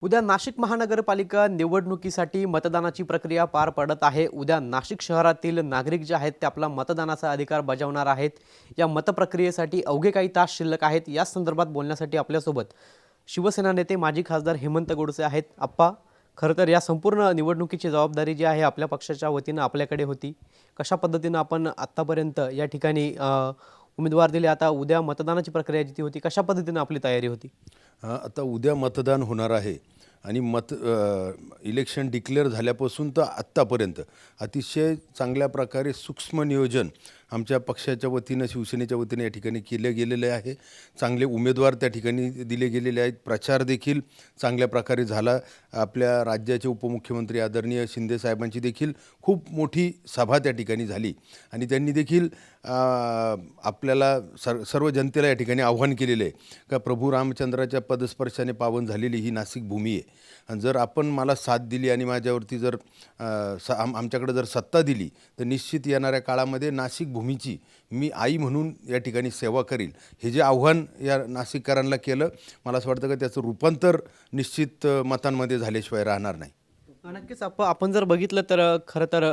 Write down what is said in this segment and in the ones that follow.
उद्या नाशिक महानगरपालिका निवडणुकीसाठी मतदानाची प्रक्रिया पार पडत आहे। उद्या नाशिक शहरातील नागरिक जे आहेत ते आपला मतदानाचा अधिकार बजावणार आहेत। या मतप्रक्रियेसाठी अवघे काही तास शिल्लक आहेत। या संदर्भात बोलण्यासाठी आपल्यासोबत शिवसेना नेते माजी खासदार हेमंत गोडसे आहेत। आप्पा, खरं तर या संपूर्ण निवडणुकीची जबाबदारी जी आहे आपल्या पक्षाच्या वतीने आपल्याकडे होती। कशा पद्धतीने आपण आतापर्यंत या ठिकाणी उमेदवार दिले, आता उद्या मतदानाची प्रक्रिया जी होती कशा पद्धतीने आपली तयारी होती? आता उद्या मतदान होणार आहे आणि इलेक्शन डिक्लेअर झाल्यापासून तर आत्तापर्यंत अतिशय चांगल्या प्रकारे सूक्ष्म नियोजन आमच्या पक्षाच्या वतीनं शिवसेनेच्या वतीनं या ठिकाणी केले गेलेले आहे। चांगले उमेदवार त्या ठिकाणी दिले गेलेले आहेत। प्रचार देखील चांगल्या प्रकारे झाला। आपल्या राज्याचे उपमुख्यमंत्री आदरणीय शिंदे साहेबांची देखील खूप मोठी सभा त्या ठिकाणी झाली आणि त्यांनी देखील आपल्याला सर्व जनतेला या ठिकाणी आव्हान केलेलं आहे का प्रभू रामचंद्राच्या पदस्पर्शाने पावन झालेली ही नाशिक भूमी आहे आणि जर आपण मला साथ दिली आणि माझ्यावरती जर आमच्याकडे जर सत्ता दिली तर निश्चित येणाऱ्या काळामध्ये नाशिक भूमीची मी आई म्हणून या ठिकाणी सेवा करील। हे जे आव्हान या नाशिककरांना केलं, मला असं वाटतं की त्याचं रूपांतर निश्चित मतांमध्ये झाल्याशिवाय राहणार नाही। नक्कीच आपण जर बघितलं तर खरं तर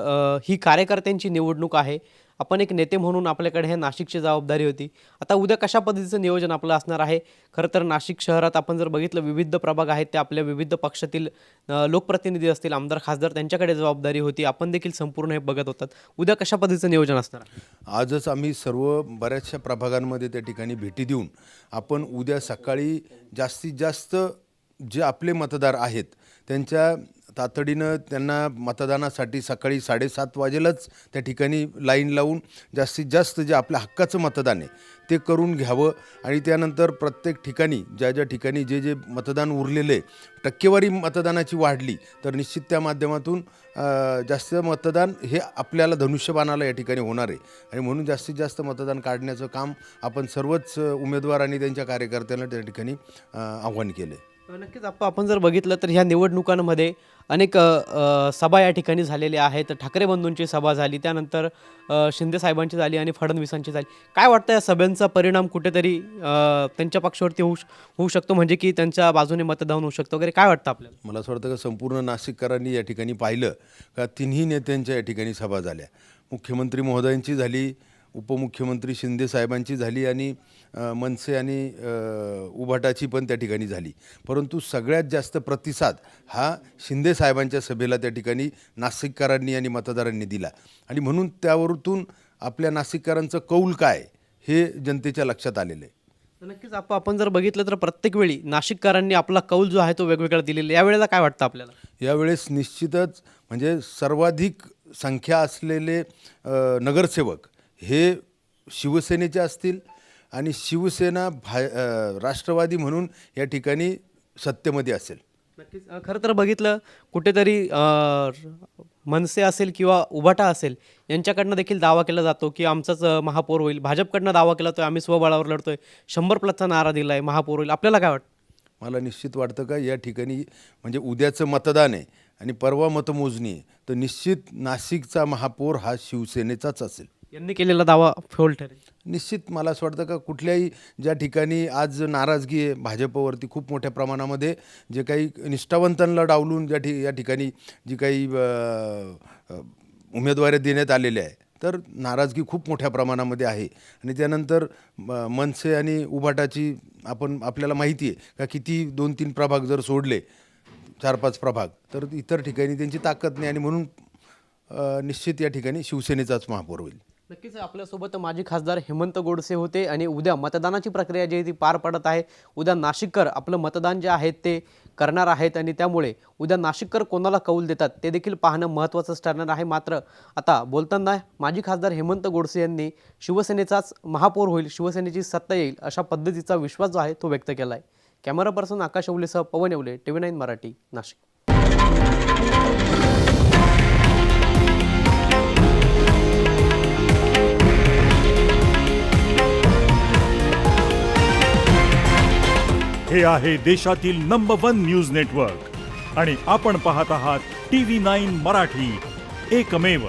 ही कार्यकर्त्यांची निवडणूक आहे। आपण एक नेते म्हणून आपल्याकडे हे नाशिकची जबाबदारी होती। आता उद्या कशा पद्धतीचं नियोजन आपलं असणार आहे? खरं तर नाशिक शहरात आपण जर बघितलं विविध प्रभाग आहेत, ते आपल्या विविध पक्षातील लोकप्रतिनिधी असतील, आमदार खासदार त्यांच्याकडे जबाबदारी होती। आपण देखील संपूर्ण हे बघत होतात। उद्या कशा पद्धतीचं नियोजन असणार आहे? आजच आम्ही सर्व बऱ्याचशा प्रभागांमध्ये त्या ठिकाणी भेटी देऊन आपण उद्या सकाळी जास्तीत जास्त जे आपले मतदार आहेत त्यांच्या तातडीनं त्यांना मतदानासाठी सकाळी 7:30 वाजेलाच त्या ठिकाणी लाईन लावून जास्तीत जास्त जे आपल्या हक्काचं मतदान आहे ते करून घ्यावं आणि त्यानंतर प्रत्येक ठिकाणी ज्या ठिकाणी जे मतदान उरलेलं आहे, टक्केवारी मतदानाची वाढली तर निश्चित त्या माध्यमातून जास्त मतदान हे आपल्याला धनुष्यबाणाला या ठिकाणी होणार आहे आणि म्हणून जास्तीत जास्त मतदान काढण्याचं काम आपण सर्वच उमेदवार आणि त्यांच्या कार्यकर्त्यांना त्या ठिकाणी आव्हान केलं आहे। नक्कीच आपण जर बघितलं तर ह्या निवडणुकांमध्ये अनेक सभा या ठिकाणी झालेल्या आहेत। ठाकरे बंधूंची सभा झाली, त्यानंतर शिंदे साहेबांची झाली आणि फडणवीसांची झाली। काय वाटतं या सभेंचा परिणाम कुठेतरी त्यांच्या पक्षावरती होऊ शकतो, म्हणजे की त्यांच्या बाजूने मतदान होऊ शकतं वगैरे? काय वाटतं आपल्याला? मला असं वाटतं का संपूर्ण नाशिककरांनी या ठिकाणी पाहिलं का तिन्ही नेत्यांच्या या ठिकाणी सभा झाल्या। मुख्यमंत्री महोदयांची झाली, उपमुख्यमंत्री शिंदे साहेबांची झाली आणि मनसे आणि उभाटाची पण त्या ठिकाणी झाली, परंतु सगळ्यात जास्त प्रतिसाद हा शिंदे साहेबांच्या सभेला त्या ठिकाणी नाशिककरांनी आणि मतदारांनी दिला आणि म्हणून त्यावरून आपल्या नाशिककरांचं कौल काय हे जनतेच्या लक्षात आलेलं आहे। नक्कीच आपण जर बघितलं तर प्रत्येक वेळी नाशिककरांनी आपला कौल जो आहे तो वेगवेगळा दिलेला। यावेळेला काय वाटतं आपल्याला? यावेळेस निश्चितच म्हणजे सर्वाधिक संख्या असलेले नगरसेवक हे शिवसेनेचे असतील आणि शिवसेना राष्ट्रवादी म्हणून या ठिकाणी सत्तेमध्ये असेल। नक्कीच खरं तर बघितलं कुठेतरी मनसे असेल किंवा उभाटा असेल यांच्याकडनं देखील दावा केला जातो की आमचाच महापौर होईल। भाजपकडनं दावा केला तो आम्ही स्वबळावर लढतोय, 100+चा नारा दिला आहे, महापौर होईल। आपल्याला काय वाटतं? मला निश्चित वाटतं का या ठिकाणी म्हणजे उद्याचं मतदान आहे आणि परवा मतमोजणी आहे तर निश्चित नाशिकचा महापौर हा शिवसेनेचाच असेल। यांनी केलेला दावा फोल ठरेल? निश्चित मला असं वाटतं का कुठल्याही ज्या ठिकाणी आज नाराजगी आहे भाजपवरती खूप मोठ्या प्रमाणामध्ये, जे काही निष्ठावंतांना डावलून या ठिकाणी जी काही उमेदवारी देण्यात आलेल्या आहे तर नाराजगी खूप मोठ्या प्रमाणामध्ये आहे आणि त्यानंतर मनसे आणि उभाटाची आपल्याला माहिती आहे का किती 2-3 प्रभाग जर सोडले, 4-5 प्रभाग, तर इतर ठिकाणी त्यांची ताकद नाही आणि म्हणून निश्चित या ठिकाणी शिवसेनेचाच महापौर होईल। नक्कीच आपल्यासोबत माजी खासदार हेमंत गोडसे होते आणि उद्या मतदानाची प्रक्रिया जी ती पार पडत आहे। उद्या नाशिककर आपलं मतदान जे आहे ते करणार आहेत आणि त्यामुळे उद्या नाशिककर कोणाला कौल देतात ते देखील पाहणं महत्त्वाचंच ठरणार आहे। मात्र आता बोलताना माजी खासदार हेमंत गोडसे यांनी शिवसेनेचाच महापौर होईल, शिवसेनेची सत्ता येईल अशा पद्धतीचा विश्वास जो आहे तो व्यक्त केला आहे। कॅमेरा पर्सन आकाश येवलेसह पवन येवले, TV9 मराठी, नाशिक। हे आहे देशातील नंबर 1 न्यूज नेटवर्क आणि आपण पाहत आहात TV9 मराठी, एकमेव।